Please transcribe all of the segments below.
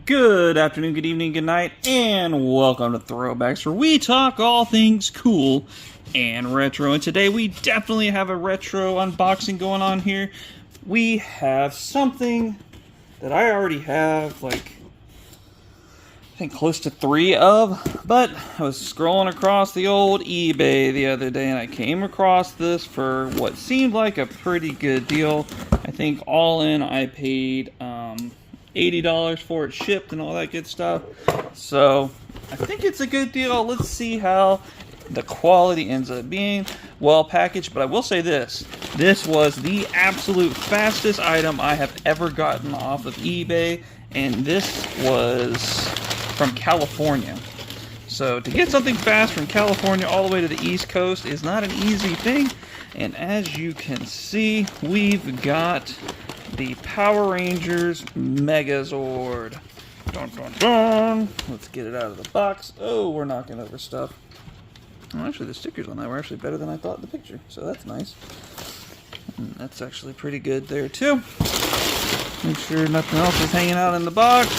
Good afternoon, good evening, good night, and welcome to Throwbacks, where we talk all things cool and retro. And today we definitely have a retro unboxing going on here. We have something that I already have, like, I think close to 3 of, but I was scrolling across the old eBay the other day, and I came across this for what seemed like a pretty good deal. I think all in I paid $80 for it shipped and all that good stuff. So I think it's a good deal. Let's see how the quality ends up being. Well packaged, but I will say this. This was the absolute fastest item I have ever gotten off of eBay, and this was from California. So to get something fast from California all the way to the East Coast is not an easy thing. And as you can see, we've got the Power Rangers Megazord. Dun, dun, dun. Let's get it out of the box. Oh, we're knocking over stuff. Oh, actually, the stickers on that were actually better than I thought in the picture, so that's nice. And that's actually pretty good there, too. Make sure nothing else is hanging out in the box.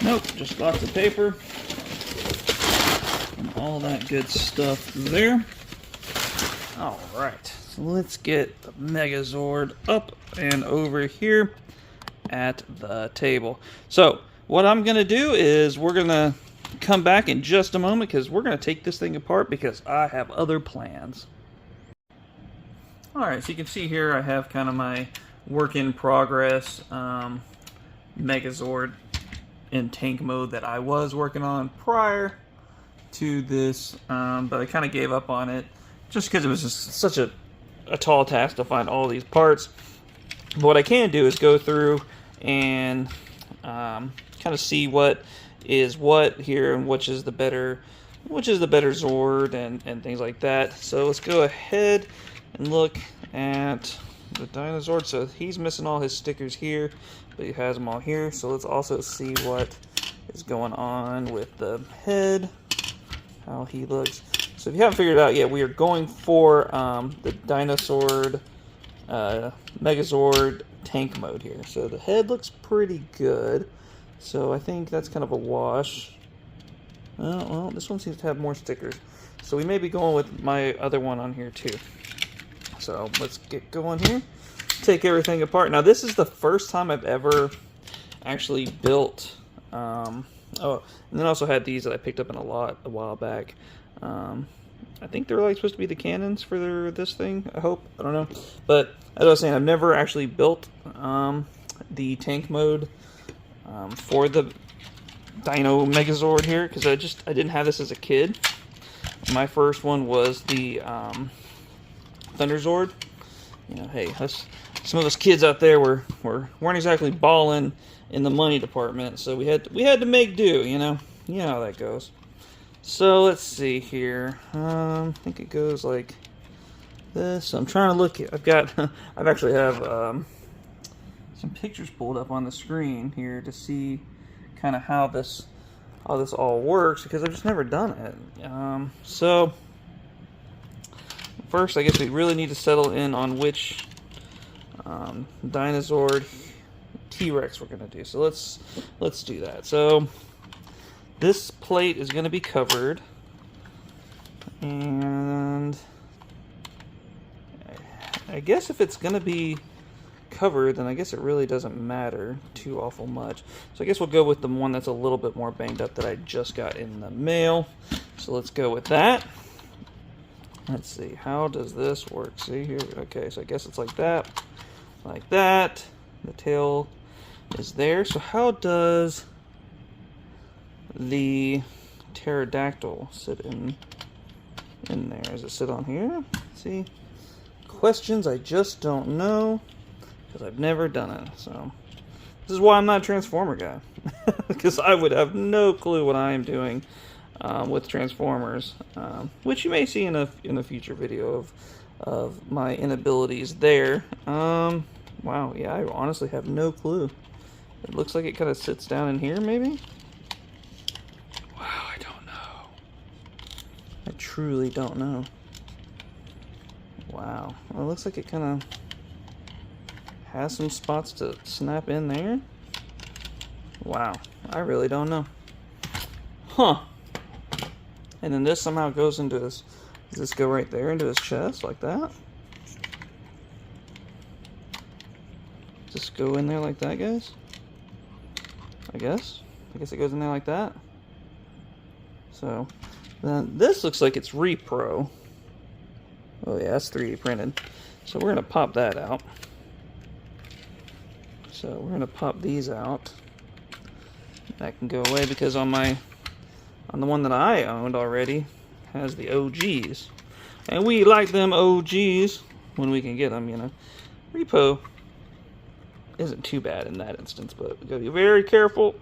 Nope, just lots of paper. And all that good stuff there. Alright, so let's get the Megazord up and over here at the table. So, what I'm going to do is we're going to come back in just a moment because we're going to take this thing apart because I have other plans. Alright, so you can see here I have kind of my work in progress Megazord in tank mode that I was working on prior to this, but I kind of gave up on it just because it was just such a tall task to find all these parts. But what I can do is go through and kind of see what is what here and which is the better Zord and things like that. So let's go ahead and look at the Dinozord. So he's missing all his stickers here, but he has them all here. So let's also see what is going on with the head, how he looks. So if you haven't figured it out yet, we are going for the Megazord tank mode here. So the head looks pretty good. So I think that's kind of a wash. Well, this one seems to have more stickers. So we may be going with my other one on here too. So let's get going here. Take everything apart. Now this is the first time I've ever actually built. Oh, and then I also had these that I picked up in a lot a while back. I think they're like supposed to be the cannons for this thing. I hope. I don't know. But as I was saying, I've never actually built the tank mode for the Dino Megazord here because I didn't have this as a kid. My first one was the Thunderzord. You know, hey, some of us kids out there weren't exactly balling in the money department, so we had to make do. You know how that goes. So let's see here. I think it goes like this. So I'm trying to look. I've actually have some pictures pulled up on the screen here to see kind of how this all works because I've just never done it. So first, I guess we really need to settle in on which Dinozord T-Rex we're gonna do. So let's do that. So this plate is going to be covered, and I guess if it's going to be covered, then I guess it really doesn't matter too awful much. So I guess we'll go with the one that's a little bit more banged up that I just got in the mail. So let's go with that. Let's see, how does this work? See here? Okay, so I guess it's like that. Like that. The tail is there. So how does the pterodactyl sit in there? Does it sit on here? See, questions I just don't know because I've never done it. So this is why I'm not a Transformer guy because I would have no clue what I am doing with Transformers, which you may see in a future video of my inabilities there. Wow, yeah, I honestly have no clue. It looks like it kind of sits down in here, maybe. I don't know. I truly don't know. Wow. Well, it looks like it kind of has some spots to snap in there. Wow, I really don't know. Huh. And then this somehow goes into his... Does this go right there into his chest like that? Just go in there like that, guys? I guess it goes in there like that. So then this looks like it's repro. Oh yeah, that's 3D printed. So we're gonna pop that out. So we're gonna pop these out. That can go away because on the one that I owned already has the OGs. And we like them OGs when we can get them, you know. Repo isn't too bad in that instance, but we gotta be very careful.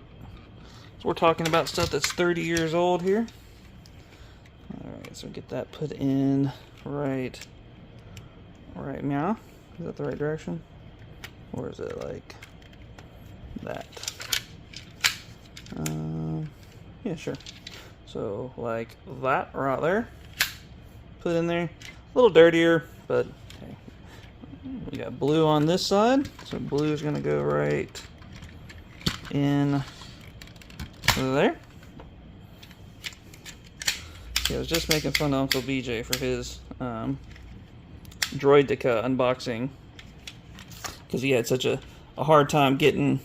So we're talking about stuff that's 30 years old here. Alright, so get that put in right meow. Is that the right direction? Or is it like that? Yeah, sure. So like that right there. Put in there. A little dirtier, but okay. We got blue on this side, so blue is going to go right in there. Yeah, I was just making fun of Uncle BJ for his Droideka unboxing because he had such a hard time getting.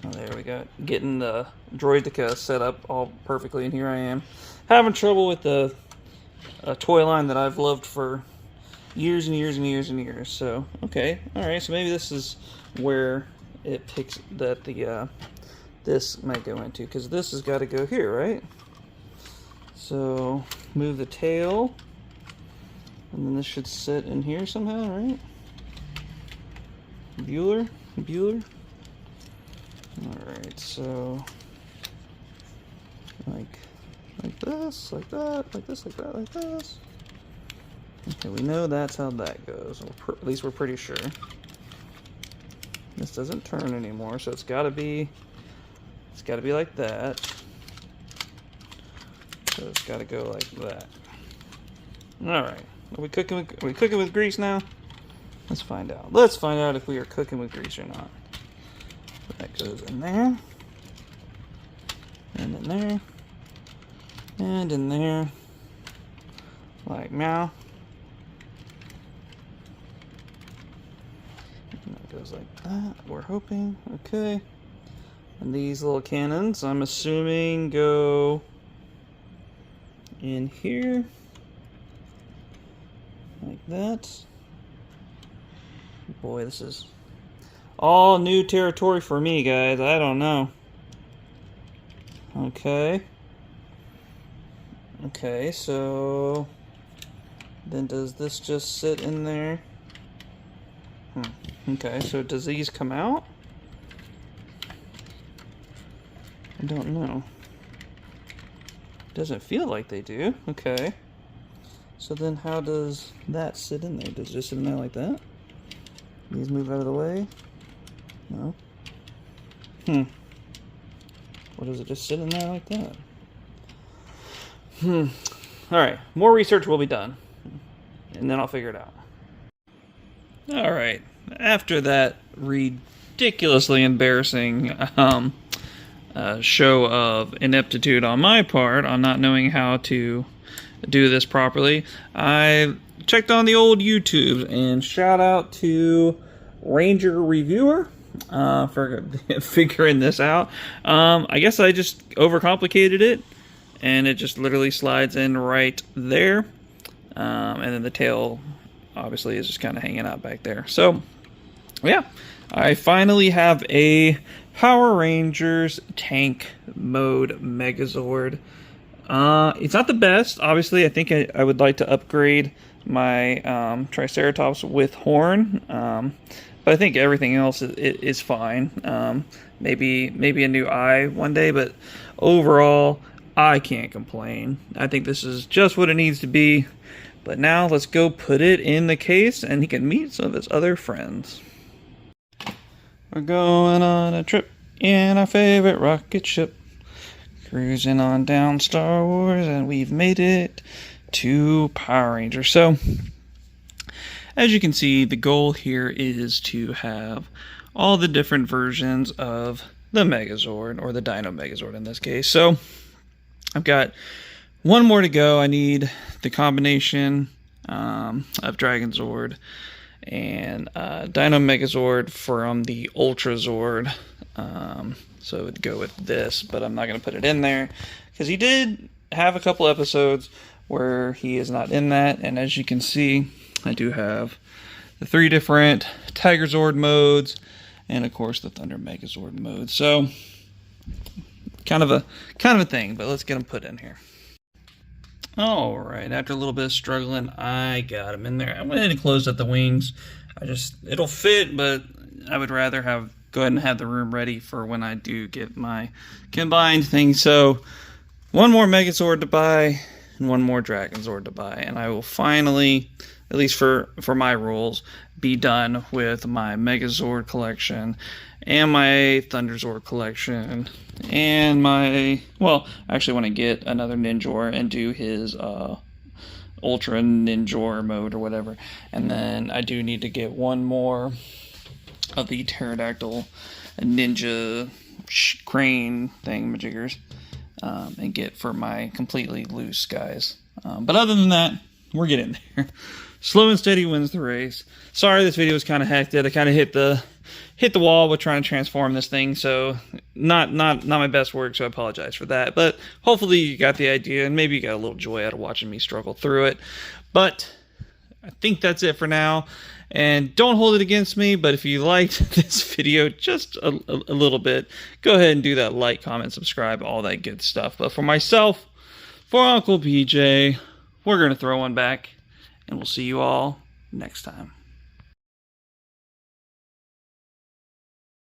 Oh, there we go. Getting the Droideka set up all perfectly, and here I am having trouble with the toy line that I've loved for years and years and years and years. So okay, all right. So maybe this is where it picks that the this might go into, because this has got to go here, right? So move the tail, and then this should sit in here somehow, right? Bueller. All right, so like this, like that, like this, like that, like this. Okay, we know that's how that goes. At least we're pretty sure. This doesn't turn anymore, so it's got to be like that. So it's got to go like that. All right. Are we cooking with grease now? Let's find out. Let's find out if we are cooking with grease or not. That goes in there, and in there, and in there, like meow. And that goes like that, we're hoping. Okay. And these little cannons, I'm assuming, go in here, like that. Boy, this is all new territory for me, guys. I don't know. Okay. Okay, so then does this just sit in there? Okay, so does these come out? I don't know. Doesn't feel like they do. Okay. So then how does that sit in there? Does it just sit in there like that? These move out of the way? No. Or does it just sit in there like that? Alright, more research will be done. And then I'll figure it out. Alright, after that ridiculously embarrassing show of ineptitude on my part on not knowing how to do this properly, I checked on the old YouTube, and shout out to Ranger Reviewer for figuring this out. I guess I just overcomplicated it, and it just literally slides in right there, and then the tail obviously is just kind of hanging out back there. So yeah, I finally have a Power Rangers tank mode Megazord. It's not the best, obviously. I think I would like to upgrade my Triceratops with horn, but I think everything else is fine. Maybe a new eye one day, but overall, I can't complain. I think this is just what it needs to be. But now let's go put it in the case, and he can meet some of his other friends. We're going on a trip in our favorite rocket ship, cruising on down Star Wars, and we've made it to Power Rangers. So, as you can see, the goal here is to have all the different versions of the Megazord, or the Dino Megazord in this case. So I've got one more to go. I need the combination of Dragon Zord and Dino Megazord from the Ultra Zord. So it would go with this, but I'm not going to put it in there because he did have a couple episodes where he is not in that. And as you can see, I do have the 3 different Tiger Zord modes and of course the Thunder Megazord mode. So kind of a thing, but let's get him put in here. All right, after a little bit of struggling, I got him in there. I went ahead and closed up the wings. It'll fit, but I would rather go ahead and have the room ready for when I do get my combined thing. So one more Megazord to buy and one more Dragon Zord to buy, and I will finally, at least for my rules, be done with my Megazord collection and my Thunder Zord collection and my, well, I actually want to get another Ninjor and do his Ultra Ninjor mode or whatever. And then I do need to get one more of the Pterodactyl Ninja Crane thingamajiggers and get for my completely loose guys. But other than that, we're getting there. Slow and steady wins the race. Sorry this video was kind of hectic. I kind of hit the wall with trying to transform this thing, so not my best work, so I apologize for that. But hopefully you got the idea, and maybe you got a little joy out of watching me struggle through it. But I think that's it for now. And don't hold it against me, but if you liked this video just a little bit, go ahead and do that like, comment, subscribe, all that good stuff. But for myself, for Uncle PJ, we're going to throw one back, and we'll see you all next time.